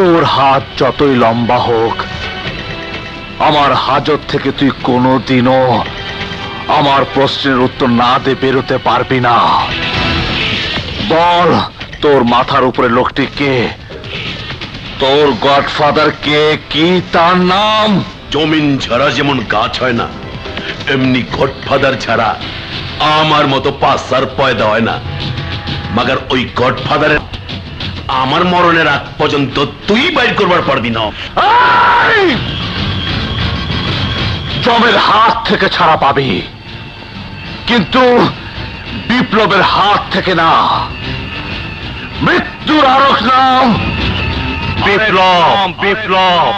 তোর হাত যতই লম্বা হোক, আমার হাজত থেকে তুই কোনোদিনও আমার প্রশ্নের উত্তর না দিয়ে বেরোতে পারবি না। বল, তোর মাথার উপরে লোকটি কে? তোর গডফাদার কে? কি তার নাম? জমিন ছাড়া যেমন গাছ হয় না, এমনি গডফাদার ছাড়া আমার মতো পাঁচার পয়দা হয় না। মাগার ওই গডফাদারের আমার মরণের আগ পর্যন্ত তুই বাইর করবার পারবি না। জমের হাত থেকে ছাড়া পাবি, কিন্তু বিপ্লবের হাত থেকে না। মৃত্যুর আরক নাম বিপ্লব। বিপ্লব